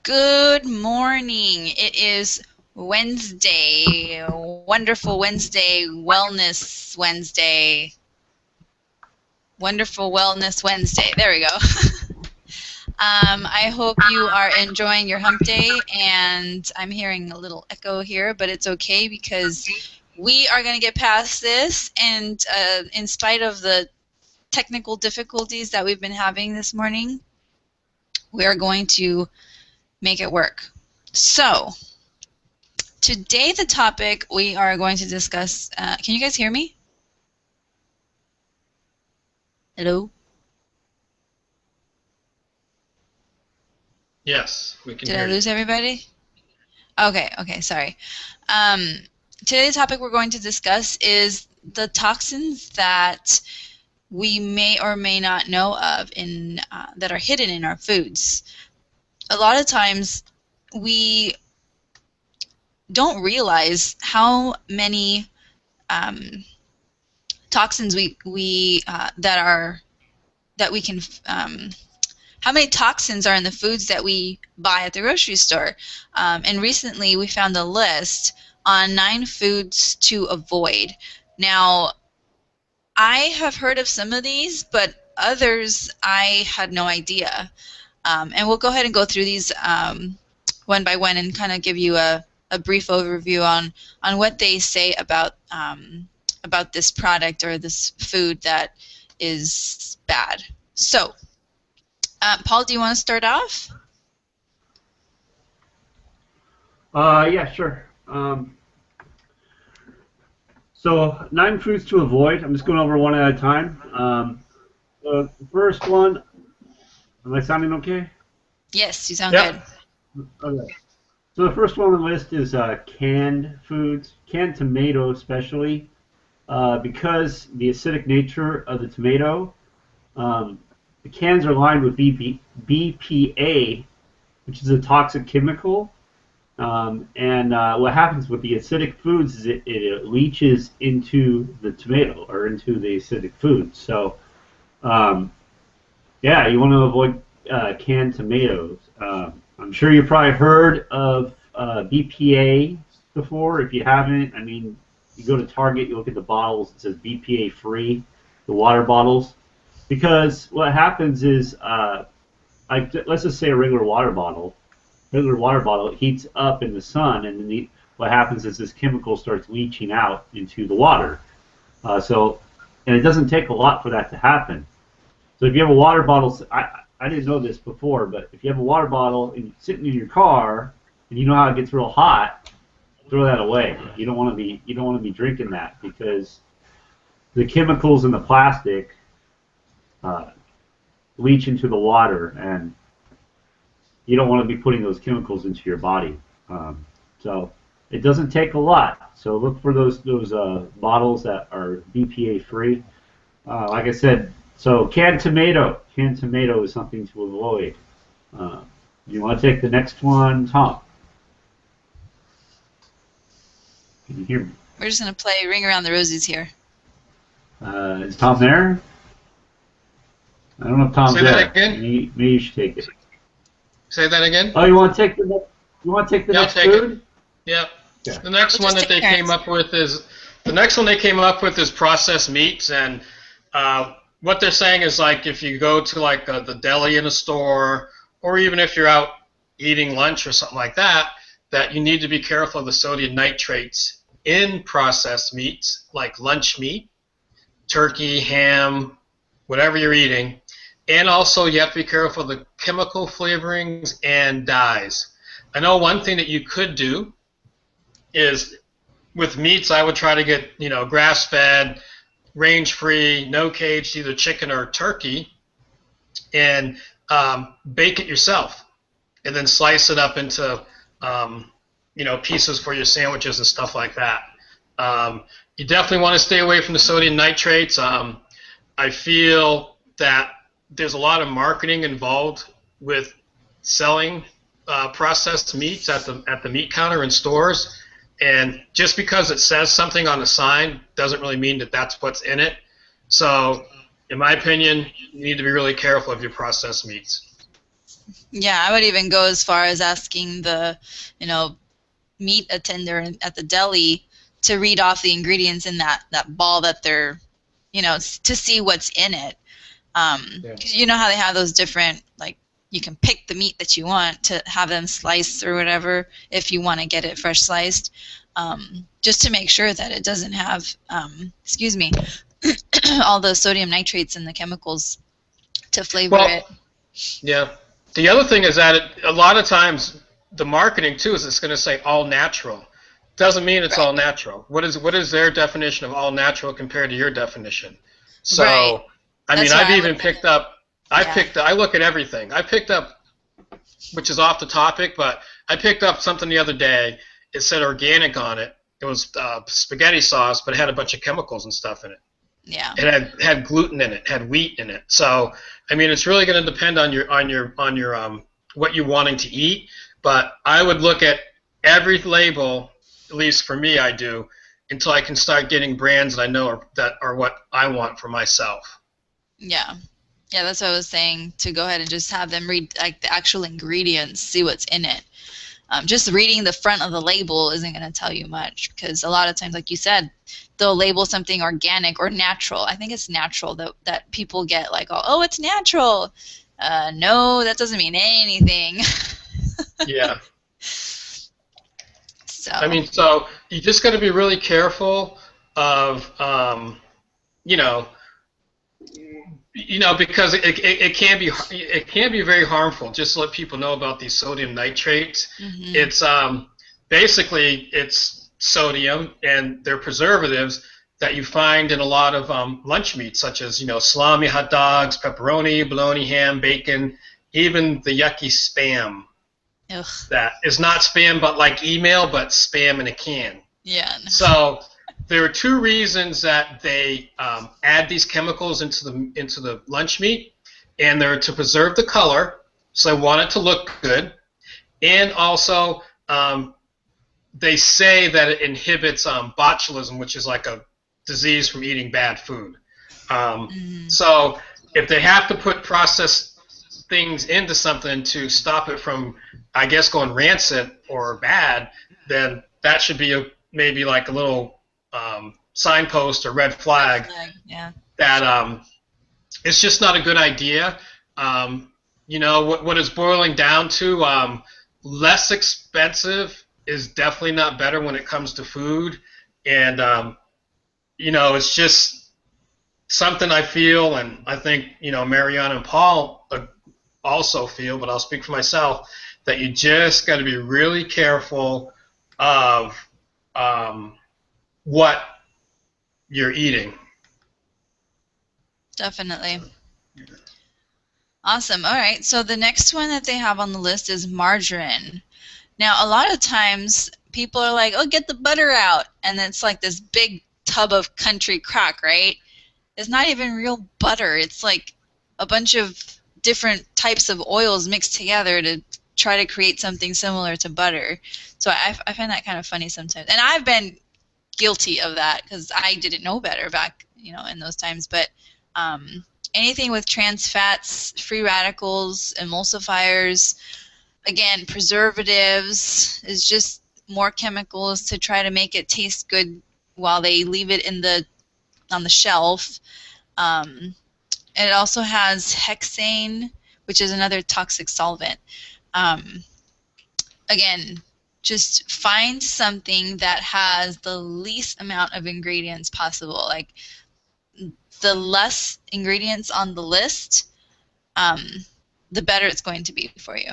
Good morning. It is Wednesday. Wonderful Wednesday. Wellness Wednesday. Wonderful Wellness Wednesday. There we go. I hope you are enjoying your hump day, and I'm hearing a little echo here, but it's okay because we are going to get past this, and in spite of the technical difficulties that we've been having this morning, we are going to make it work. So, today the topic we are going to discuss, can you guys hear me? Hello? Yes, we can Did hear I you. lose everybody? Okay, sorry. Today the topic we're going to discuss is the toxins that we may or may not know of that are hidden in our foods. A lot of times we don't realize how many toxins that we can how many toxins are in the foods that we buy at the grocery store. And recently we found a list on 9 foods to avoid. Now, I have heard of some of these, but others I had no idea. And we'll go ahead and go through these one by one and kind of give you a brief overview on what they say about this product or this food that is bad. So, Paul, do you want to start off? Yeah, sure. So 9 foods to avoid. I'm just going over one at a time. The first one, am I sounding okay? Yes, you sound Yep. good. Okay. So the first one on the list is canned foods, canned tomato especially, because the acidic nature of the tomato. The cans are lined with BPA, which is a toxic chemical. And what happens with the acidic foods is it leaches into the tomato or into the acidic food. So, yeah, you want to avoid canned tomatoes. I'm sure you've probably heard of BPA before. If you haven't, I mean, you go to Target, you look at the bottles, it says BPA free, the water bottles. Because what happens is, like, let's just say a regular water bottle, it heats up in the sun, and then what happens is this chemical starts leaching out into the water. And it doesn't take a lot for that to happen. So if you have a water bottle, I didn't know this before, but if you have a water bottle and sitting in your car, and you know how it gets real hot, throw that away. You don't want to be drinking that because the chemicals in the plastic uh, leach into the water, and you don't want to be putting those chemicals into your body. So it doesn't take a lot. So look for those bottles that are BPA free. Like I said, so canned tomato. Canned tomato is something to avoid. Uh, you want to take the next one, Tom? Can you hear me? We're just going to play Ring Around the Rosies here. Is Tom there? I don't know if Tom's Say that there. again. Maybe you should take it. Say that again. Oh, you want to take the Yeah, I'll next take it. food? Yep. Yeah. The next We'll one just that they take came turns. up with is processed meats, and what they're saying is like if you go to like the deli in a store, or even if you're out eating lunch or something like that, that you need to be careful of the sodium nitrates in processed meats like lunch meat, turkey, ham, whatever you're eating. And also, you have to be careful of the chemical flavorings and dyes. I know one thing that you could do is with meats, I would try to get, grass-fed, range-free, no caged, either chicken or turkey, and bake it yourself, and then slice it up into, pieces for your sandwiches and stuff like that. You definitely want to stay away from the sodium nitrates. I feel that there's a lot of marketing involved with selling processed meats at the meat counter in stores, and just because it says something on the sign doesn't really mean that that's what's in it. So, in my opinion, you need to be really careful of your processed meats. Yeah, I would even go as far as asking the, meat attendant at the deli to read off the ingredients in that ball that they're, to see what's in it. Yeah. 'Cause you know how they have those different, like, you can pick the meat that you want to have them sliced or whatever if you want to get it fresh sliced, just to make sure that it doesn't have, excuse me, all the sodium nitrates and the chemicals to flavor it. Well, yeah. The other thing is that a lot of times the marketing too is it's going to say all natural. Doesn't mean it's Right. all natural. What is their definition of all natural compared to your definition? So, Right. I mean, That's I've why I even look at picked it. up. Yeah. I look at everything. I picked up, which is off the topic, but I picked up something the other day. It said organic on it. It was spaghetti sauce, but it had a bunch of chemicals and stuff in it. Yeah. It had gluten in it, had wheat in it. So I mean, it's really going to depend on your what you're wanting to eat. But I would look at every label, at least for me, I do, until I can start getting brands that I know that are what I want for myself. Yeah. Yeah, that's what I was saying, to go ahead and just have them read like the actual ingredients, see what's in it. Just reading the front of the label isn't going to tell you much, because a lot of times, like you said, they'll label something organic or natural. I think it's natural that people get like, oh, it's natural. No, that doesn't mean anything. Yeah. So. I mean, so you just got to be really careful of, you know, because it can be very harmful. Just to let people know about these sodium nitrates. Mm-hmm. It's basically it's sodium, and they're preservatives that you find in a lot of lunch meats, such as salami, hot dogs, pepperoni, bologna, ham, bacon, even the yucky Spam. Ugh. That is not Spam, but like email, but Spam in a can. Yeah. So there are two reasons that they add these chemicals into the lunch meat, and they're to preserve the color, so they want it to look good, and also they say that it inhibits botulism, which is like a disease from eating bad food. So if they have to put processed things into something to stop it from, I guess, going rancid or bad, then that should be maybe like a little signpost or red flag. Yeah. That it's just not a good idea. What it's boiling down to, less expensive is definitely not better when it comes to food, and it's just something I feel, and I think Mariana and Paul also feel, but I'll speak for myself, that you just got to be really careful of what you're eating. Definitely. Awesome. All right. So the next one that they have on the list is margarine. Now, a lot of times people are like, oh, get the butter out. And it's like this big tub of country crock, right? It's not even real butter. It's like a bunch of different types of oils mixed together to try to create something similar to butter. So I find that kind of funny sometimes. And I've been guilty of that because I didn't know better back, in those times. But anything with trans fats, free radicals, emulsifiers, again, preservatives, is just more chemicals to try to make it taste good while they leave it on the shelf. It also has hexane, which is another toxic solvent. Again, just find something that has the least amount of ingredients possible. Like, the less ingredients on the list, the better it's going to be for you,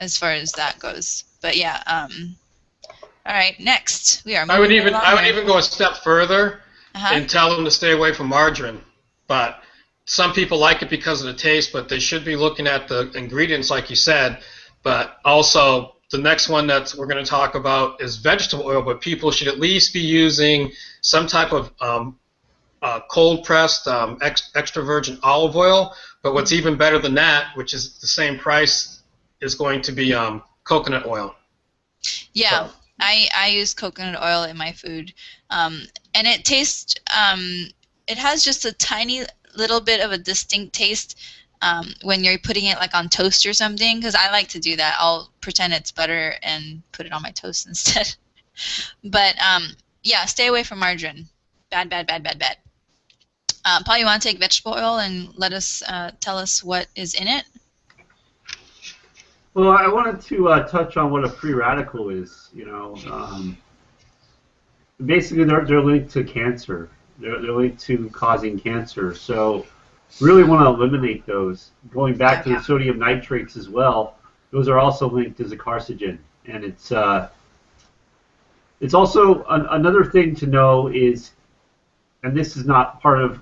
as far as that goes. But yeah, all right, next we are moving I would even along go a step further Uh-huh. and tell them to stay away from margarine. But some people like it because of the taste, but they should be looking at the ingredients, like you said. But also, the next one that we're going to talk about is vegetable oil, but people should at least be using some type of cold-pressed extra virgin olive oil. But what's even better than that, which is the same price, is going to be coconut oil. Yeah, So. I use coconut oil in my food, and it tastes. It has just a tiny little bit of a distinct taste when you're putting it like on toast or something, because I like to do that. I'll pretend it's butter and put it on my toast instead. But yeah, stay away from margarine. Bad, bad, bad, bad, bad. Paul, you want to take vegetable oil and let us tell us what is in it? Well, I wanted to touch on what a free radical is. Basically, they're linked to cancer. They're linked to causing cancer. So, really want to eliminate those. Going back to the sodium nitrates as well, those are also linked as a carcinogen, and it's also another thing to know is, and this is not part of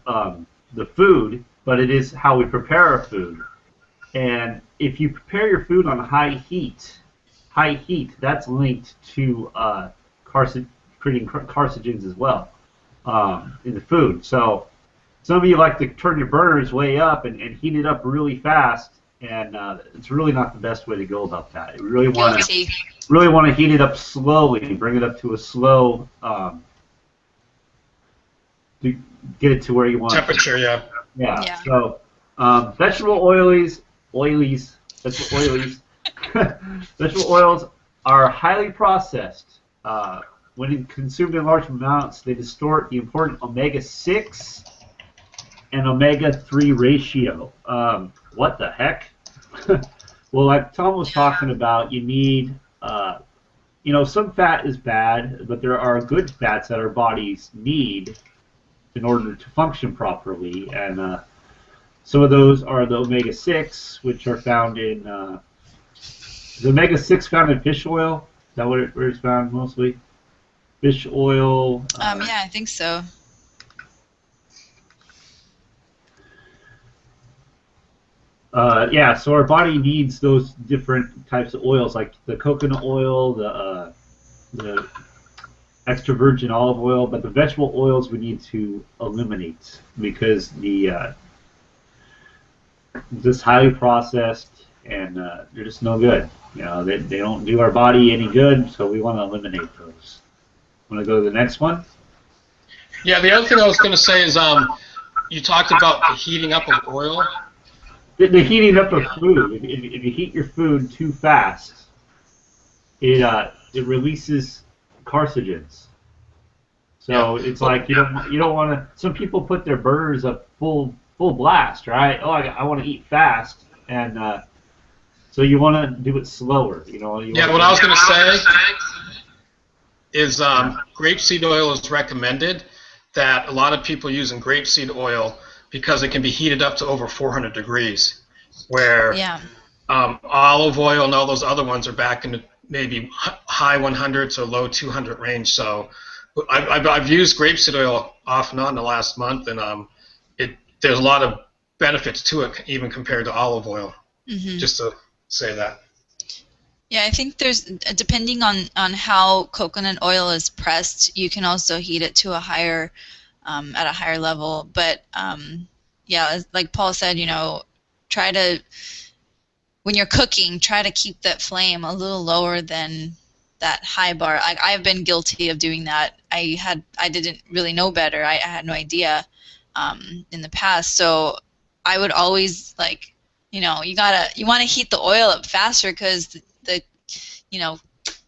the food, but it is how we prepare our food. And if you prepare your food on high heat, that's linked to creating carcinogens as well in the food. So some of you like to turn your burners way up and heat it up really fast, and it's really not the best way to go about that. You really want to heat it up slowly, bring it up to a slow to get it to where you want temperature. It. Yeah. So vegetable vegetable oils are highly processed. When consumed in large amounts, they distort the important omega-6 and omega-3 ratio. What the heck? Well, like Tom was talking about, you need, some fat is bad, but there are good fats that our bodies need in order to function properly. And some of those are the omega-6, which are found in, the omega-6 found in fish oil? Is that where it's found mostly? Fish oil. Yeah, I think so. Yeah, so our body needs those different types of oils, like the coconut oil, the extra virgin olive oil, but the vegetable oils we need to eliminate because just highly processed and they're just no good. They don't do our body any good, so we want to eliminate those. Want to go to the next one? Yeah, the other thing I was going to say is you talked about the heating up of oil. The heating up of food. If you heat your food too fast, it releases carcinogens. So it's like you don't want to. Some people put their burners up full blast, right? Oh, I want to eat fast, and so you want to do it slower. What I was going to say is grapeseed oil is recommended. That a lot of people using grapeseed oil because it can be heated up to over 400 degrees, where olive oil and all those other ones are back in the maybe high 100s or low 200 range. So I've used grapeseed oil off and on the last month, and there's a lot of benefits to it, even compared to olive oil. Mm-hmm. Just to say that. Yeah, I think there's, depending on how coconut oil is pressed, you can also heat it to a higher, at a higher level. But yeah, like Paul said, try to, when you're cooking, try to keep that flame a little lower than that high bar. I've been guilty of doing that. I didn't really know better. I had no idea in the past. So I would always you want to heat the oil up faster because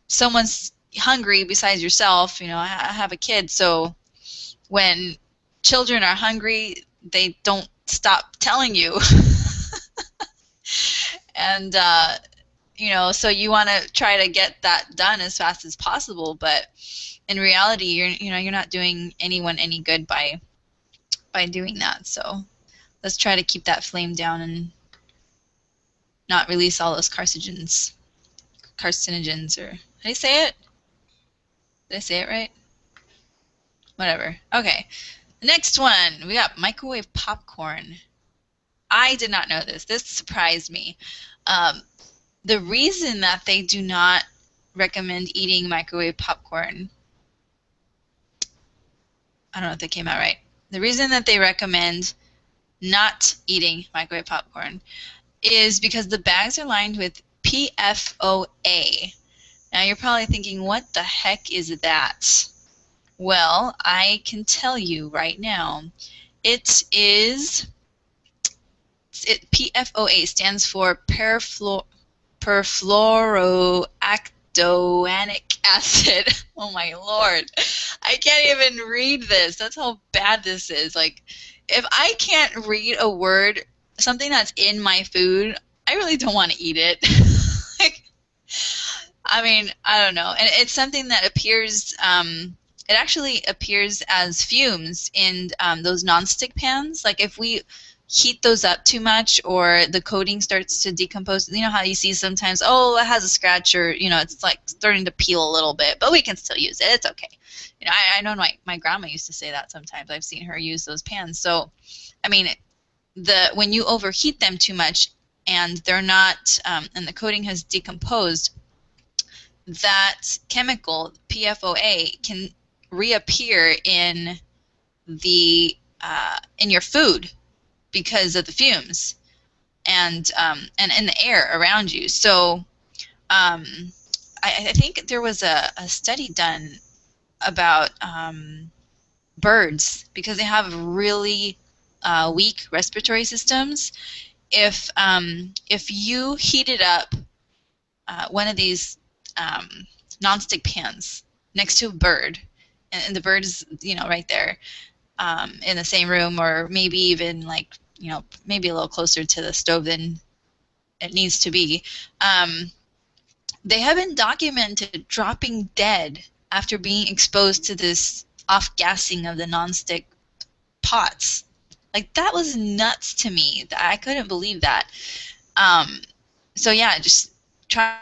someone's hungry besides yourself. I have a kid, so when children are hungry, they don't stop telling you. And so you want to try to get that done as fast as possible, but in reality, you're not doing anyone any good by doing that. So let's try to keep that flame down and not release all those carcinogens, or how do you say it? Did I say it right? Whatever. Okay. The next one, we got microwave popcorn. I did not know this. This surprised me. The reason that they do not recommend eating microwave popcorn, I don't know if that came out right. The reason that they recommend not eating microwave popcorn is because the bags are lined with PFOA. Now you're probably thinking, what the heck is that? Well, I can tell you right now. It is PFOA stands for perfluorooctanoic acid. Oh my lord, I can't even read this. That's how bad this is. Like, if I can't read a word, something that's in my food, I really don't want to eat it. Like, I mean, I don't know. And it's something that appears, it actually appears as fumes in those nonstick pans. Like, if we heat those up too much or the coating starts to decompose, you know how you see sometimes, oh, it has a scratch, or, you know, it's like starting to peel a little bit, but we can still use it. It's okay. You know, I know my grandma used to say that sometimes. I've seen her use those pans. So, I mean, when you overheat them too much and they're not, and the coating has decomposed, that chemical PFOA can reappear in in your food because of the fumes and in the air around you. So I think there was a study done about birds, because they have really weak respiratory systems. If you heated up one of these nonstick pans next to a bird, and the bird is, you know, right there in the same room, or maybe even, like, you know, maybe a little closer to the stove than it needs to be, they have been documented dropping dead after being exposed to this off-gassing of the nonstick pots. Like, that was nuts to me. I couldn't believe that. So yeah, just try.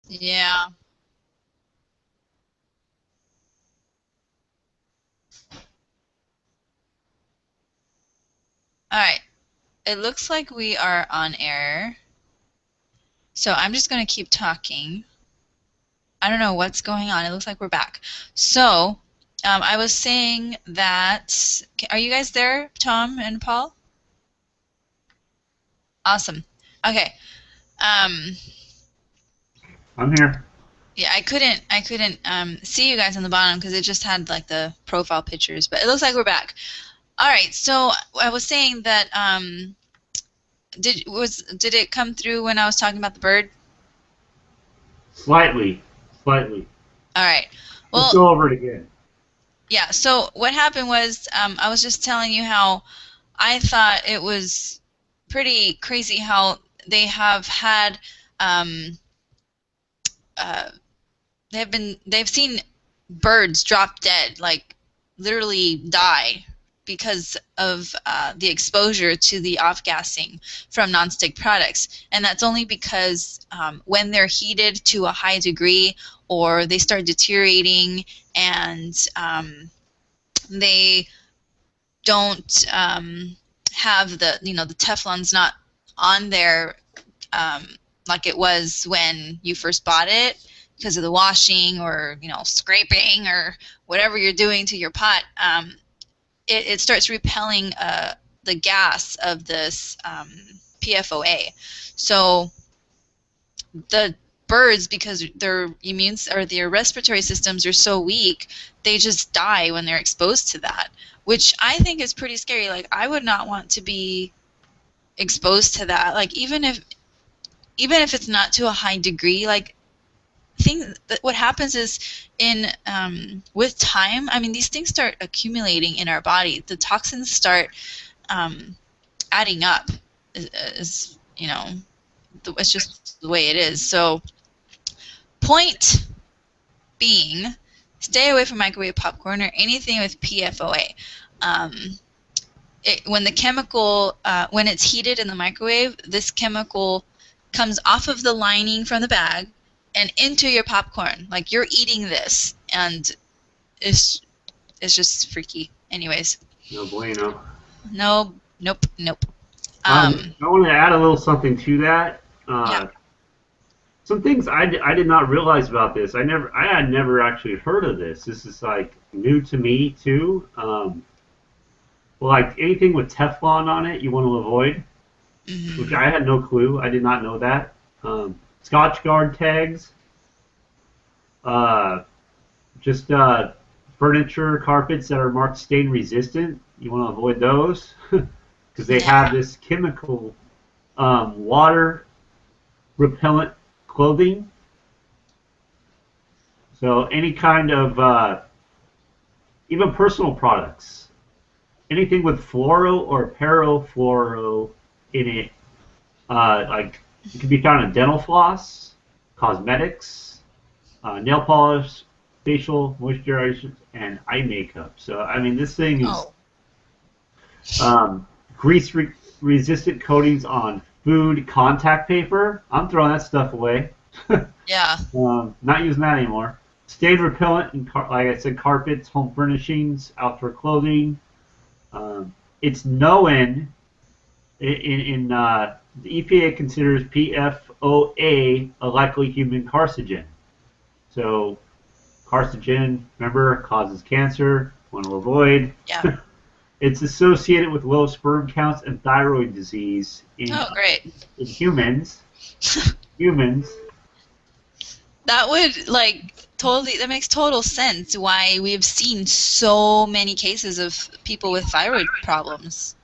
Yeah. All right. It looks like we are on air. So I'm just going to keep talking. I don't know what's going on. It looks like we're back. So I was saying that, are you guys there, Tom and Paul? Awesome. Okay. Um, I'm here. yeah, I couldn't see you guys on the bottom because it just had like the profile pictures, but it looks like we're back. All right. So I was saying that did it come through when I was talking about the bird? Slightly. Slightly. All right. Well, let's go over it again. Yeah, so what happened was I was just telling you how I thought it was pretty crazy how they have had uh, they've seen birds drop dead, like literally die because of the exposure to the off-gassing from nonstick products. And that's only because when they're heated to a high degree or they start deteriorating and they don't have the, you know, the Teflon's not on there like it was when you first bought it because of the washing or, you know, scraping or whatever you're doing to your pot, it starts repelling the gas of this PFOA. So the birds, because their their respiratory systems are so weak, they just die when they're exposed to that, which I think is pretty scary. Like, I would not want to be exposed to that. Like, even if it's not to a high degree, like, what happens is with time, I mean, these things start accumulating in our body. The toxins start adding up. Is it's just the way it is. So, point being, stay away from microwave popcorn or anything with PFOA. When the chemical, when it's heated in the microwave, this chemical comes off of the lining from the bag and into your popcorn. Like, you're eating this, and it's just freaky. Anyways. No bueno. No, nope. I want to add a little something to that. Yeah. Some things I did not realize about this. I had never actually heard of this. This is like new to me too. Like anything with Teflon on it, you want to avoid, which I had no clue. I did not know that. Scotch guard tags, just furniture, carpets that are marked stain resistant. You want to avoid those because they have this chemical, water repellent clothing. So any kind of, even personal products, anything with fluoro or perfluoro in it, like it can be found in dental floss, cosmetics, nail polish, facial moisturizers, and eye makeup. So I mean, this thing is grease-resistant coatings on food contact paper. I'm throwing that stuff away. Yeah. Not using that anymore. Stain repellent, and like I said, carpets, home furnishings, outdoor clothing. It's known in the EPA considers PFOA a likely human carcinogen. So carcinogen, remember, causes cancer. Want to avoid. Yeah. It's associated with low sperm counts and thyroid disease in humans. That would that makes total sense why we've seen so many cases of people with thyroid problems.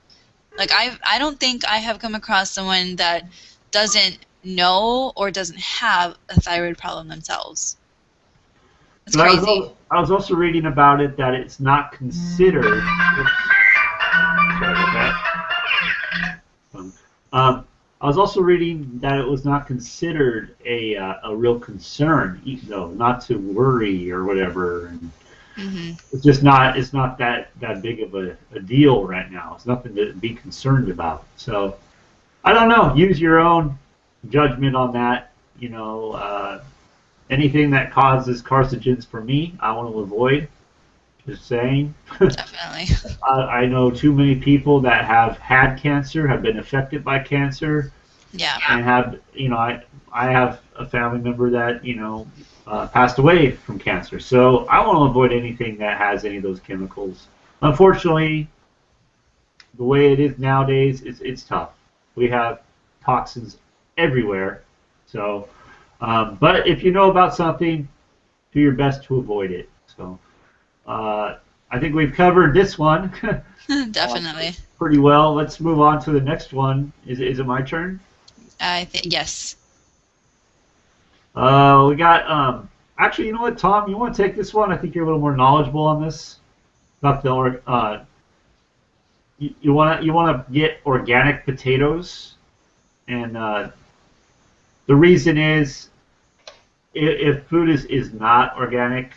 Like, I don't think I have come across someone that doesn't know or doesn't have a thyroid problem themselves. That's crazy. I was also reading about it that it's not considered. Oops, sorry about that. I was also reading that it was not considered a real concern, though, not to worry or whatever. And it's just not. It's not that big of a deal right now. It's nothing to be concerned about. So I don't know. Use your own judgment on that. Anything that causes carcinogens for me, I want to avoid. Just saying. Definitely. I know too many people that have had cancer, have been affected by cancer. Yeah. And have, I have a family member that, passed away from cancer. So I want to avoid anything that has any of those chemicals. Unfortunately, the way it is nowadays, it's tough. We have toxins everywhere. So, but if you know about something, do your best to avoid it. So. I think we've covered this one. Definitely. Pretty well. Let's move on to the next one. Is it my turn? I think yes. We got actually, you know what, Tom? You want to take this one? I think you're a little more knowledgeable on this. About the you want to get organic potatoes, and the reason is if food is not organic.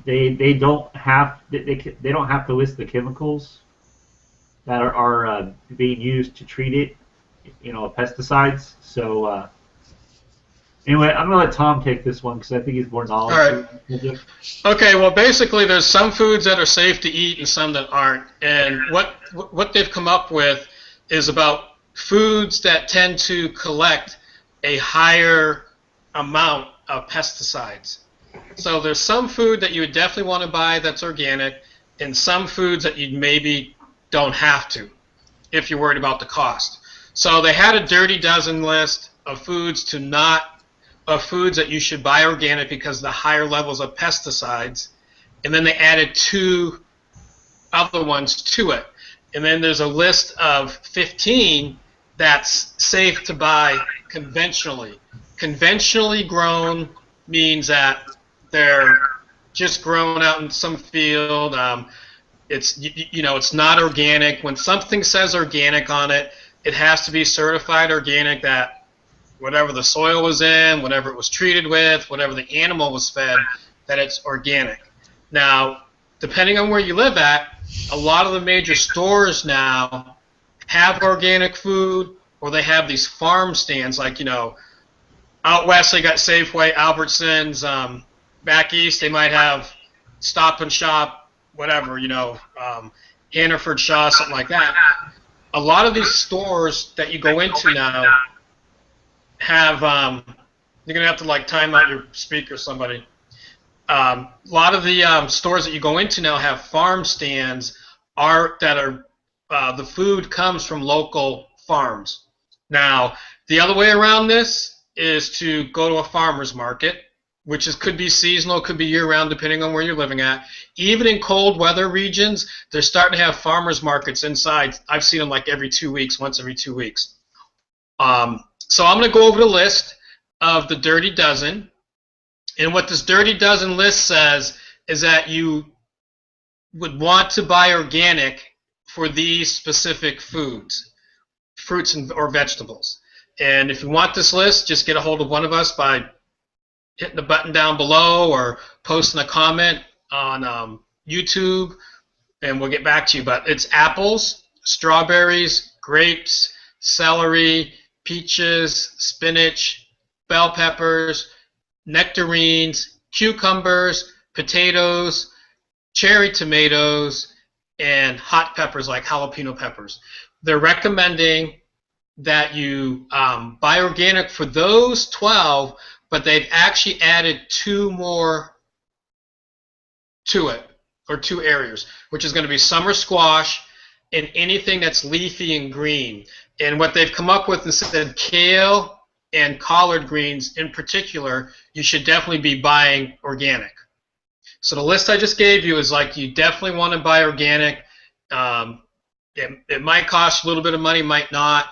They don't have to list the chemicals that are being used to treat it, pesticides. So anyway, I'm gonna let Tom take this one because I think he's more knowledgeable. All right. Okay. Well, basically, there's some foods that are safe to eat and some that aren't. And what they've come up with is about foods that tend to collect a higher amount of pesticides. So there's some food that you would definitely want to buy that's organic, and some foods that you maybe don't have to if you're worried about the cost. So they had a dirty dozen list of foods to not of foods that you should buy organic because of the higher levels of pesticides, and then they added 2 other ones to it. And then there's a list of 15 that's safe to buy conventionally. Conventionally grown means that they're just grown out in some field. It's it's not organic. When something says organic on it, it has to be certified organic, that whatever the soil was in, whatever it was treated with, whatever the animal was fed, that it's organic. Now, depending on where you live at, a lot of the major stores now have organic food, or they have these farm stands. Like, out west they got Safeway, Albertsons. Back east they might have Stop and Shop, whatever, Hannaford Shaw, something like that. A lot of these stores that you go into now have, you're going to have to like time out your speaker, somebody. A lot of the stores that you go into now have farm stands the food comes from local farms. Now, the other way around this is to go to a farmer's market, which could be seasonal, could be year-round, depending on where you're living at. Even in cold weather regions, they're starting to have farmers markets inside. I've seen them like every 2 weeks, once every 2 weeks. So I'm going to go over the list of the Dirty Dozen. And what this Dirty Dozen list says is that you would want to buy organic for these specific foods, fruits or vegetables. And if you want this list, just get a hold of one of us by hitting the button down below or posting a comment on YouTube, and we'll get back to you. But it's apples, strawberries, grapes, celery, peaches, spinach, bell peppers, nectarines, cucumbers, potatoes, cherry tomatoes, and hot peppers like jalapeno peppers. They're recommending that you buy organic for those 12, but they've actually added 2 more to it, or 2 areas, which is going to be summer squash and anything that's leafy and green. And what they've come up with is that kale and collard greens in particular, you should definitely be buying organic. So the list I just gave you is like, you definitely want to buy organic. It might cost a little bit of money, might not.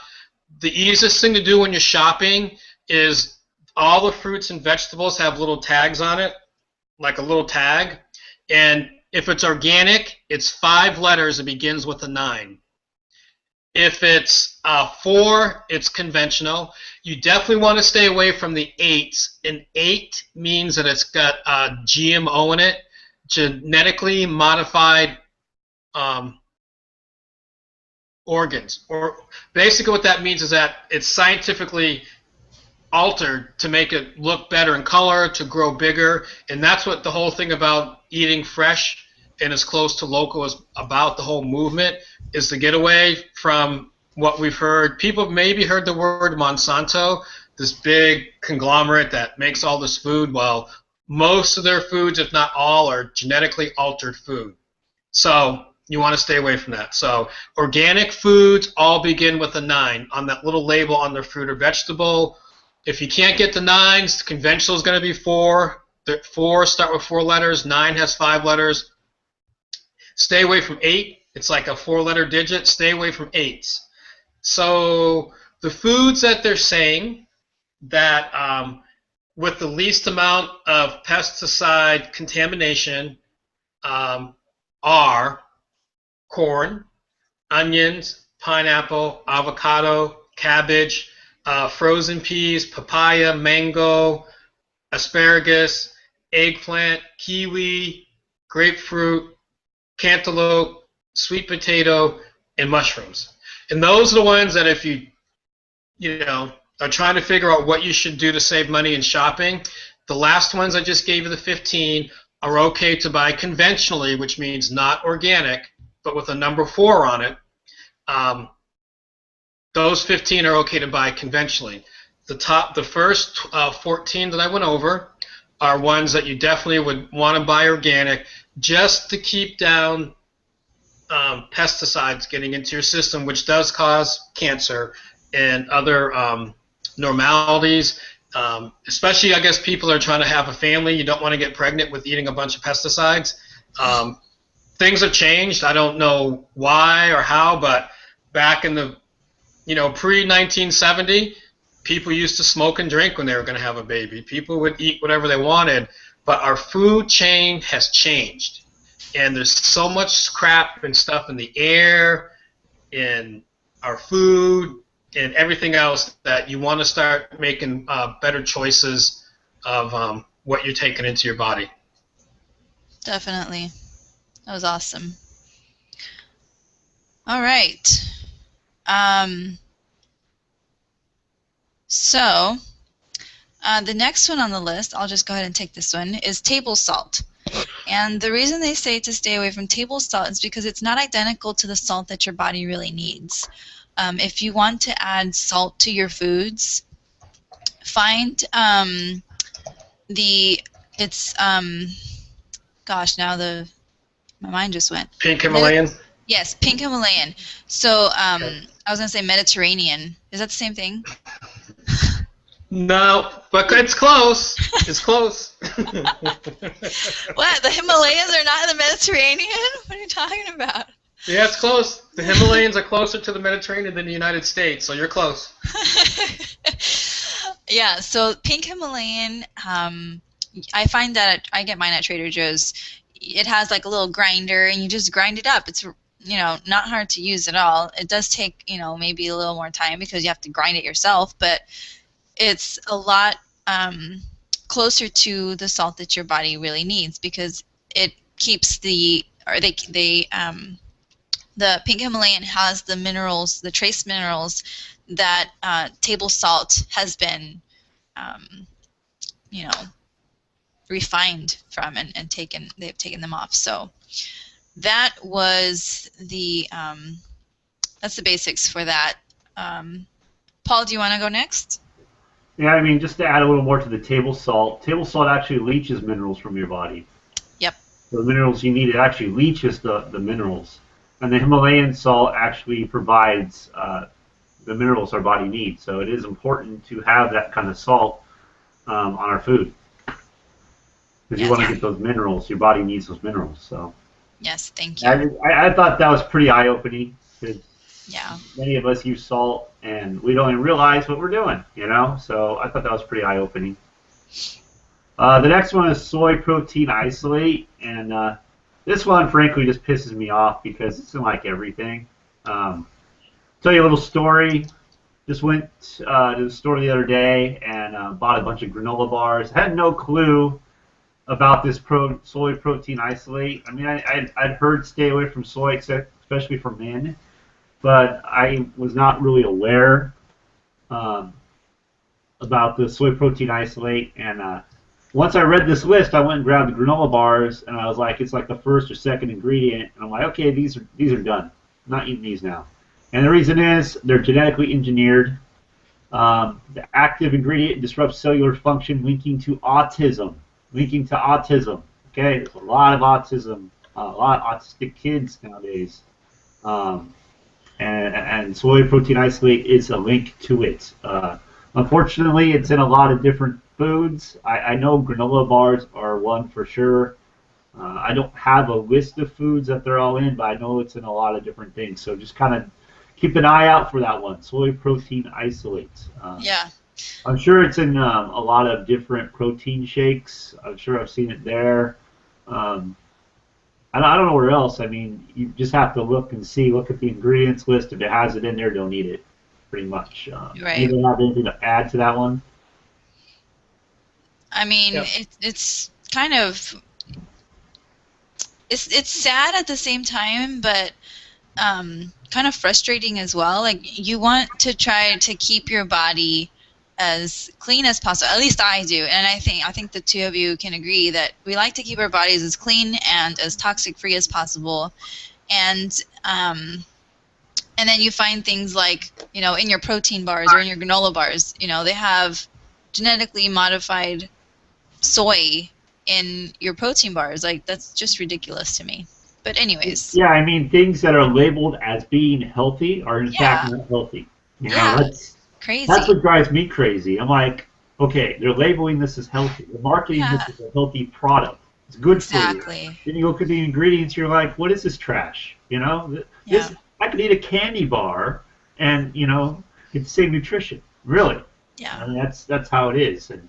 The easiest thing to do when you're shopping is all the fruits and vegetables have little tags on it, like a little tag. And if it's organic, it's 5 letters. It begins with a 9. If it's 4, it's conventional. You definitely want to stay away from the 8s. An 8 means that it's got GMO in it, genetically modified organs. Or basically what that means is that it's scientifically altered to make it look better in color, to grow bigger, and that's what the whole thing about eating fresh and as close to local is about. The whole movement is to get away from what we've heard. People have maybe heard the word Monsanto, this big conglomerate that makes all this food. Well, most of their foods, if not all, are genetically altered food. So you want to stay away from that. So organic foods all begin with a 9 on that little label on their fruit or vegetable. If you can't get the 9s, conventional is going to be 4. The 4 start with 4 letters. 9 has 5 letters. Stay away from 8. It's like a 4-letter digit. Stay away from 8s. So the foods that they're saying that with the least amount of pesticide contamination are corn, onions, pineapple, avocado, cabbage, frozen peas, papaya, mango, asparagus, eggplant, kiwi, grapefruit, cantaloupe, sweet potato, and mushrooms. And those are the ones that if you are trying to figure out what you should do to save money in shopping, the last ones I just gave you, the 15, are okay to buy conventionally, which means not organic, but with a number 4 on it. Those 15 are okay to buy conventionally. The first 14 that I went over are ones that you definitely would want to buy organic, just to keep down pesticides getting into your system, which does cause cancer and other normalities. Especially, I guess, people are trying to have a family. You don't want to get pregnant with eating a bunch of pesticides. Things have changed. I don't know why or how, but back in the, pre-1970, people used to smoke and drink when they were going to have a baby. People would eat whatever they wanted, but our food chain has changed. And there's so much crap and stuff in the air, in our food, and everything else that you want to start making better choices of what you're taking into your body. Definitely. That was awesome. All right. So the next one on the list, I'll just go ahead and take this one, is table salt. And the reason they say to stay away from table salt is because it's not identical to the salt that your body really needs. If you want to add salt to your foods, find gosh, now my mind just went. Pink Himalayan? Yes, pink Himalayan. So I was going to say Mediterranean. Is that the same thing? No, but it's close. It's close. What? The Himalayas are not in the Mediterranean? What are you talking about? Yeah, it's close. The Himalayas are closer to the Mediterranean than the United States, so you're close. Yeah, so pink Himalayan, I find that I get mine at Trader Joe's. It has like a little grinder, and you just grind it up. It's not hard to use at all. It does take maybe a little more time because you have to grind it yourself, but it's a lot closer to the salt that your body really needs because it keeps the pink Himalayan has the minerals, the trace minerals that table salt has been, refined from and taken. They've taken them off. So that was that's the basics for that. Paul, do you want to go next? Yeah, I mean, just to add a little more to the table salt actually leaches minerals from your body. Yep. So the minerals you need, it actually leaches the minerals. And the Himalayan salt actually provides the minerals our body needs. So it is important to have that kind of salt on our food. Because you want to get those minerals. Your body needs those minerals. So. Yes, thank you. I thought that was pretty eye-opening. Yeah. Many of us use salt, and we don't even realize what we're doing, So I thought that was pretty eye-opening. The next one is soy protein isolate, and this one, frankly, just pisses me off because it's in like everything. Tell you a little story. Just went to the store the other day and bought a bunch of granola bars. Had no clue about this soy protein isolate. I mean, I'd heard stay away from soy, especially for men, but I was not really aware about the soy protein isolate. And once I read this list, I went and grabbed the granola bars, and I was like, it's like the first or second ingredient. And I'm like, okay, these are done. I'm not eating these now. And the reason is they're genetically engineered. The active ingredient disrupts cellular function, linking to autism. Okay, there's a lot of autism, a lot of autistic kids nowadays. And soy protein isolate is a link to it. Unfortunately, it's in a lot of different foods. I know granola bars are one for sure. I don't have a list of foods that they're all in, but I know it's in a lot of different things. So just kind of keep an eye out for that one, soy protein isolate. Yeah. I'm sure it's in a lot of different protein shakes. I'm sure I've seen it there. I don't know where else. I mean, you just have to look and see. Look at the ingredients list. If it has it in there, don't eat it. Pretty much. Right. You don't have anything to add to that one? I mean, Yep. It's kind of it's sad at the same time, but kind of frustrating as well. Like you want to try to keep your body as clean as possible. At least I do, and I think the two of you can agree that we like to keep our bodies as clean and as toxic free as possible. And then you find things like in your protein bars or in your granola bars, they have genetically modified soy in your protein bars. Like that's just ridiculous to me. But anyways. Yeah, I mean things that are labeled as being healthy are in fact not healthy. Crazy. That's what drives me crazy. I'm like, okay, they're labeling this as healthy. They're marketing Yeah, this as a healthy product. It's good for you. exactly. Then you look at the ingredients, you're like, what is this trash? You know, Yeah, this I could eat a candy bar and get the same nutrition. Really, yeah. I mean, that's how it is, and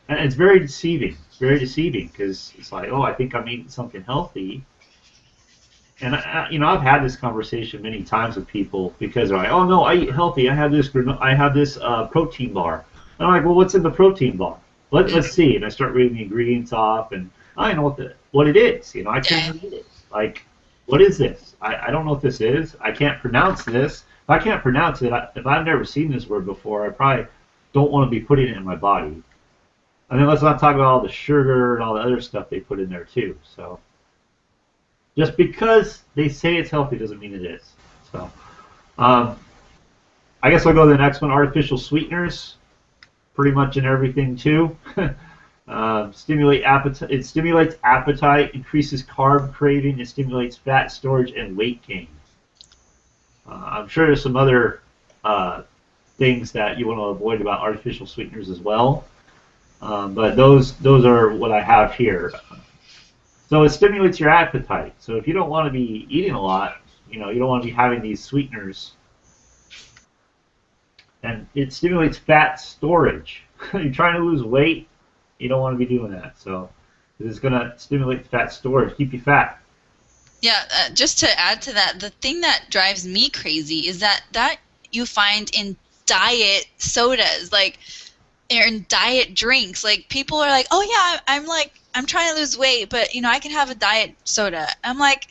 it's very deceiving. It's very deceiving because it's like, oh, I think I'm eating something healthy, and I've had this conversation many times with people because they're like, "Oh no, I eat healthy. I have this protein bar." And I'm like, "Well, what's in the protein bar? Let's Mhm. see." And I start reading the ingredients off, and I don't know what it is. I can't Yeah. even eat it. Like, what is this? I don't know what this is. I can't pronounce this. If I can't pronounce it, if I've never seen this word before, I probably don't want to be putting it in my body. And then let's not talk about all the sugar and all the other stuff they put in there too. So just because they say it's healthy doesn't mean it is. So, um, I guess I'll go to the next one. Artificial sweeteners, pretty much in everything too. Stimulate appetite. It stimulates appetite, increases carb craving, it stimulates fat storage and weight gain. I'm sure there's some other uh, things that you want to avoid about artificial sweeteners as well. But those are what I have here. So it stimulates your appetite. So if you don't want to be eating a lot, you don't want to be having these sweeteners, and it stimulates fat storage. You're trying to lose weight, you don't want to be doing that. So it's going to stimulate fat storage, keep you fat. Yeah, just to add to that, the thing that drives me crazy is that you find in diet sodas, like or in diet drinks. Like people are like, "Oh yeah, I'm trying to lose weight, but I can have a diet soda." I'm like,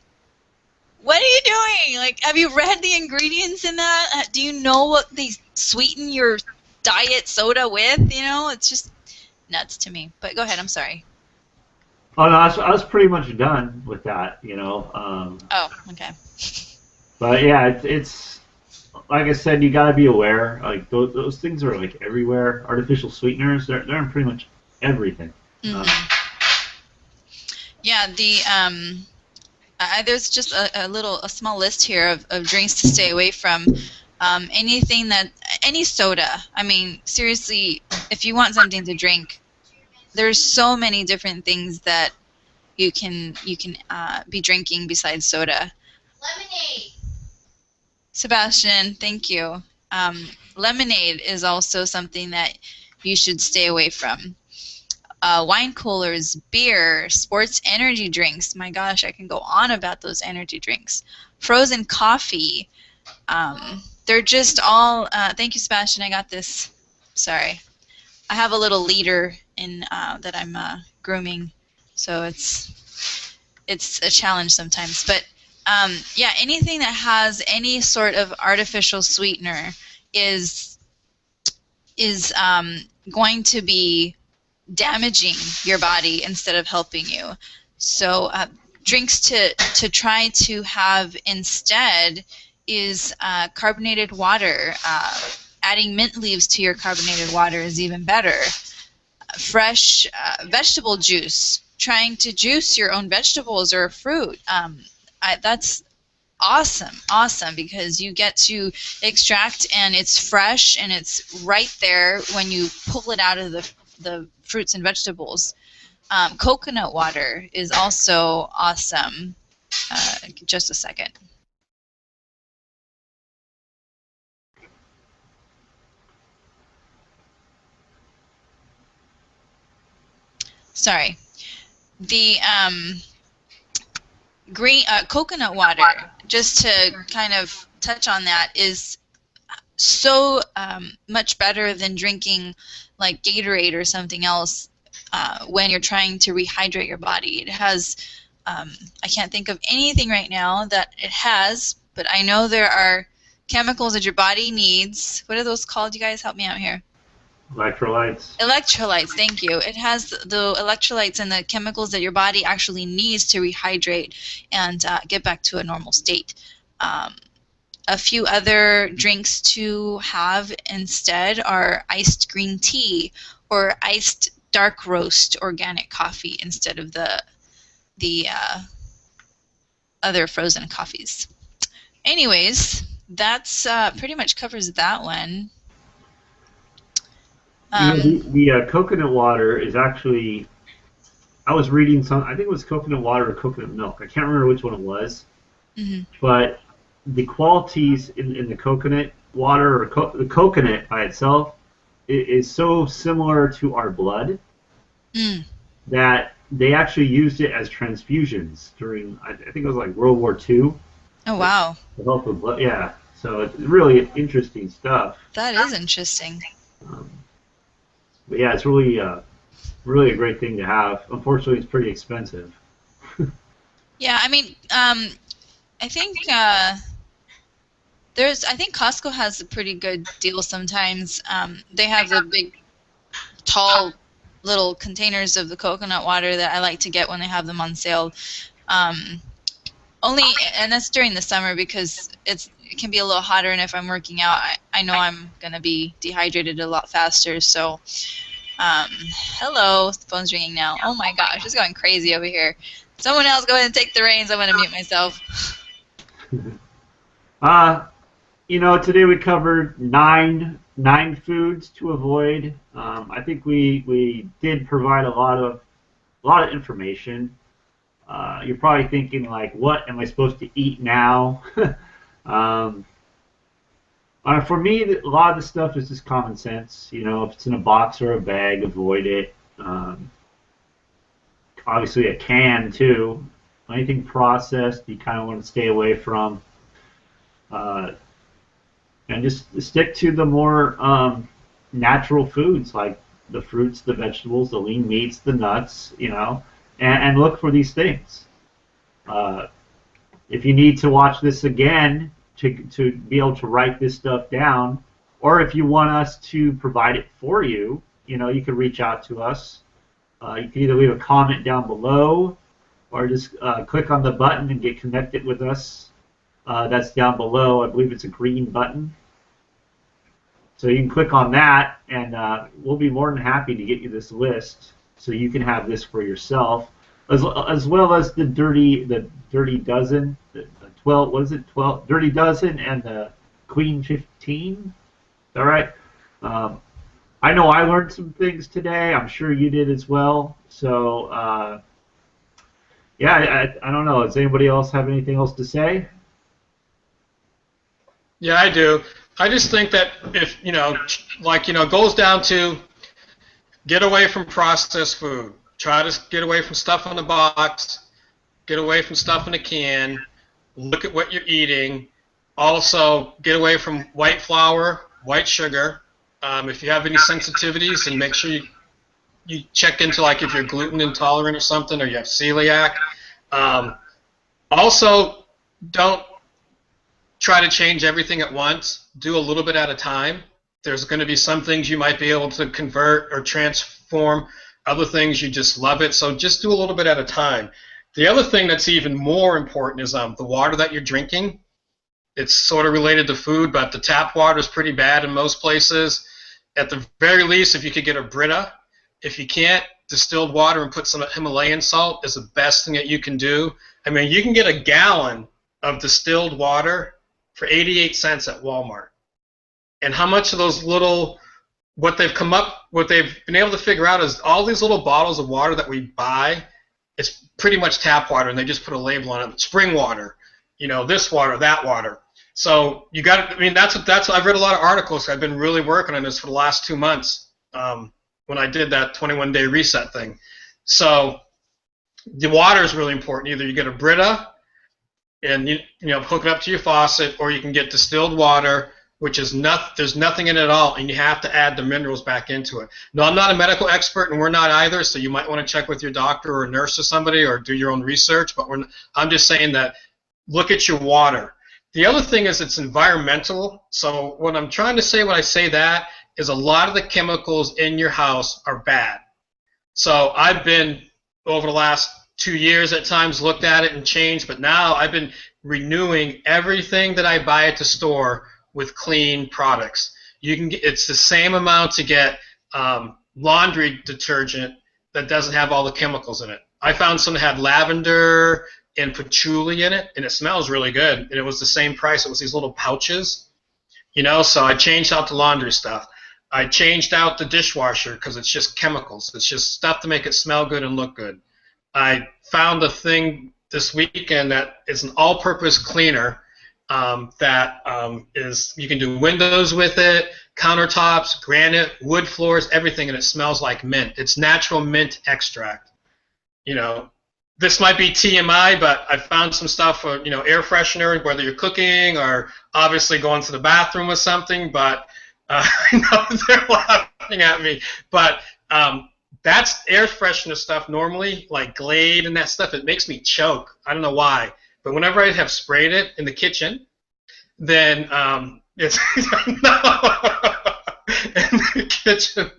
"What are you doing? Like, have you read the ingredients in that? Do you know what they sweeten your diet soda with? It's just nuts to me." But go ahead, I'm sorry. Oh no, I was pretty much done with that. Oh, okay. But yeah, it's like I said, you got to be aware. Like those things are like everywhere. Artificial sweeteners, they're in pretty much everything. Uh, Hmm. Yeah, there's just a small list here of drinks to stay away from. Any soda. I mean, seriously, if you want something to drink, there's so many different things that you can be drinking besides soda. Lemonade. Sebastian, thank you. Lemonade is also something that you should stay away from. Wine coolers, beer, sports energy drinks. My gosh, I can go on about those energy drinks. Frozen coffee. They're just all. Thank you, Sebastian. I got this. Sorry, I have a little leader in that I'm grooming, so it's a challenge sometimes. But yeah, anything that has any sort of artificial sweetener is is going to be damaging your body instead of helping you. So drinks to try to have instead is carbonated water. Adding mint leaves to your carbonated water is even better. Fresh vegetable juice. Trying to juice your own vegetables or fruit. That's awesome because you get to extract and it's fresh and it's right there when you pull it out of the fruits and vegetables. Coconut water is also awesome. Just a second. Sorry. The green coconut water, just to kind of touch on that, is so much better than drinking like Gatorade or something else when you're trying to rehydrate your body. It has, I can't think of anything right now that it has, but I know there are chemicals that your body needs. What are those called? You guys help me out here. Electrolytes. Electrolytes, thank you. It has the electrolytes and the chemicals that your body actually needs to rehydrate and get back to a normal state. Um, a few other drinks to have instead are iced green tea or iced dark roast organic coffee instead of the other frozen coffees. Anyways, that's pretty much covers that one. Um, The coconut water is actually. I was reading I think it was coconut water or coconut milk. I can't remember which one it was, mhm. but the qualities in the coconut water or the coconut by itself is so similar to our blood Mm. that they actually used it as transfusions during, I think it was like World War II, Oh, like wow. to help with blood. Yeah, so it's really interesting stuff. That is interesting. Um, but yeah, it's really a great thing to have. Unfortunately, it's pretty expensive. Yeah, I mean, I think I think Costco has a pretty good deal sometimes. They have the big, tall, little containers of the coconut water that I like to get when they have them on sale. Um, Only, and that's during the summer because it can be a little hotter, and if I'm working out, I know I'm gonna be dehydrated a lot faster. So, hello, the phone's ringing now. Oh my gosh, it's going crazy over here. Someone else go ahead and take the reins. I'm gonna mute myself. uh, today we covered nine foods to avoid. I think we did provide a lot of information. You're probably thinking like, what am I supposed to eat now? um, for me, a lot of the stuff is just common sense. If it's in a box or a bag, avoid it. Obviously, a can too. Anything processed, you kind of want to stay away from. Uh, and just stick to the more natural foods like the fruits, the vegetables, the lean meats, the nuts, and look for these things. Uh, if you need to watch this again to be able to write this stuff down, or if you want us to provide it for you, you can reach out to us. You can either leave a comment down below or just click on the button and get connected with us. That's down below. I believe it's a green button. So you can click on that, and we'll be more than happy to get you this list so you can have this for yourself, as well as the dirty dozen, the 12. What is it? 12 dirty dozen and the Queen 15. All right. I know I learned some things today. I'm sure you did as well. So yeah, I don't know. Does anybody else have anything else to say? Yeah, I do. I just think that if, it goes down to get away from processed food. Try to get away from stuff in the box, get away from stuff in a can, look at what you're eating. Also, get away from white flour, white sugar. If you have any sensitivities, then make sure you check into like if you're gluten intolerant or something, or you have celiac. Also, don't try to change everything at once. Do a little bit at a time. There's going to be some things you might be able to convert or transform. Other things you just love it. So just do a little bit at a time. The other thing that's even more important is the water that you're drinking. It's sort of related to food, but the tap water is pretty bad in most places. At the very least, if you could get a Brita. If you can't, distilled water and put some Himalayan salt is the best thing that you can do. I mean, you can get a gallon of distilled water for 88 cents at Walmart. And how much of those what they've been able to figure out is all these little bottles of water that we buy, it's pretty much tap water, and they just put a label on it, spring water, this water, that water. So you got to, I mean, that's I've read a lot of articles. I've been really working on this for the last 2 months when I did that 21-day reset thing. So the water is really important. Either you get a Brita and hook it up to your faucet, or you can get distilled water, which is there's nothing in it at all, and you have to add the minerals back into it. No, I'm not a medical expert, and we're not either, so you might want to check with your doctor or a nurse or somebody, or do your own research, but I'm just saying that look at your water. The other thing is it's environmental. So what I'm trying to say when I say that is a lot of the chemicals in your house are bad. So I've been, over the last 2 years at times, looked at it and changed, but now I've been renewing everything that I buy at the store with clean products. It's the same amount to get laundry detergent that doesn't have all the chemicals in it. I found some that had lavender and patchouli in it, and it smells really good. And it was the same price. It was these little pouches, so I changed out to laundry stuff. I changed out the dishwasher because it's just chemicals. It's just stuff to make it smell good and look good. I found a thing this weekend that is an all-purpose cleaner that is, you can do windows with it, countertops, granite, wood floors, everything, and it smells like mint. It's natural mint extract. You know, this might be TMI, but I found some stuff for, you know, air freshener, whether you're cooking or obviously going to the bathroom with something, but I know they're laughing at me, but that's air freshener stuff normally, like Glade and that stuff. It makes me choke. I don't know why. But whenever I have sprayed it in the kitchen, then it's in the kitchen,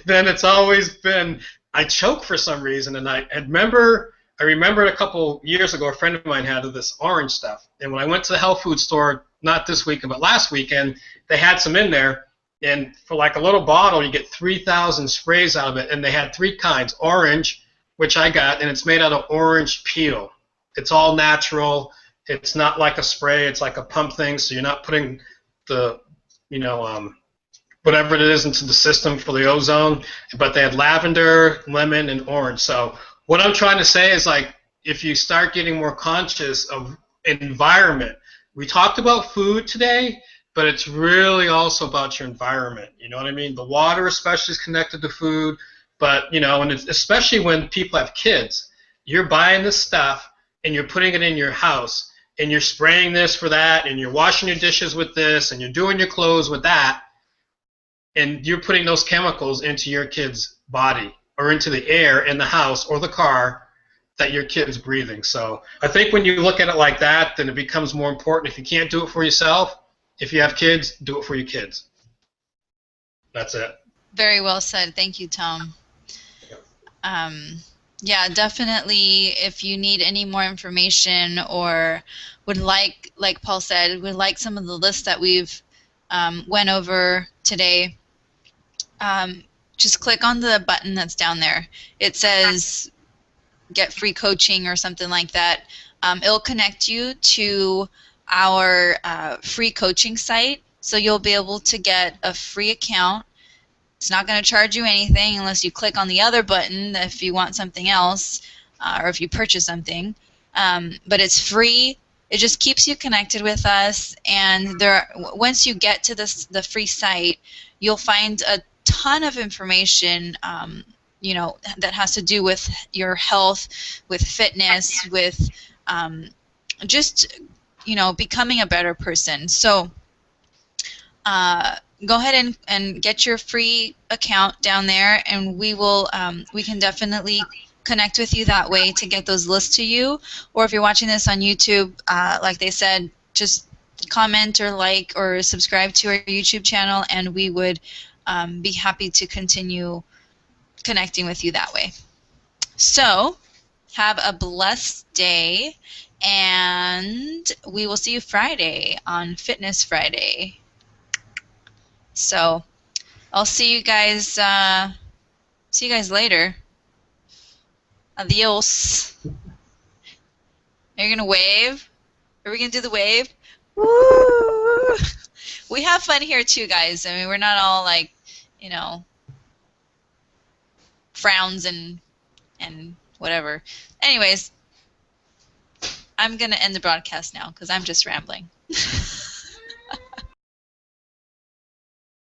then it's always been, I choke for some reason. And I remember a couple years ago, a friend of mine had this orange stuff. And when I went to the health food store, not this weekend, but last weekend, they had some in there. And for like a little bottle, you get 3,000 sprays out of it. And they had 3 kinds. Orange, which I got, and it's made out of orange peel. It's all natural. It's not like a spray. It's like a pump thing, so you're not putting the, you know, whatever it is into the system for the ozone. But they had lavender, lemon, and orange. So what I'm trying to say is, like, if you start getting more conscious of environment, we talked about food today, but it's really also about your environment. You know what I mean? The water especially is connected to food, but, you know, and it's, especially when people have kids, you're buying this stuff and you're putting it in your house and you're spraying this for that and you're washing your dishes with this and you're doing your clothes with that, and you're putting those chemicals into your kid's body or into the air in the house or the car that your kid's breathing. So I think when you look at it like that, then it becomes more important. If you can't do it for yourself, if you have kids, do it for your kids. That's it. Very well said. Thank you, Tom. Yeah, definitely. If you need any more information or would like Paul said, would like some of the lists that we've went over today, just click on the button that's down there. It says get free coaching or something like that. It'll connect you to our free coaching site, so you'll be able to get a free account. It's not going to charge you anything unless you click on the other button if you want something else or if you purchase something. But it's free. It just keeps you connected with us. And once you get to the free site, you'll find a ton of information, you know, that has to do with your health, with fitness, with just, you know, becoming a better person. So go ahead and get your free account down there, and we can definitely connect with you that way to get those lists to you. Or if you're watching this on YouTube, like they said, just comment or like or subscribe to our YouTube channel, and we would be happy to continue connecting with you that way. So have a blessed day, and we will see you Friday on Fitness Friday. So I'll see you guys later. Adios. Are you gonna wave? Are we gonna do the wave? Woo! We have fun here too, guys. I mean, we're not all like, you know, frowns and whatever. Anyways, I'm gonna end the broadcast now because I'm just rambling.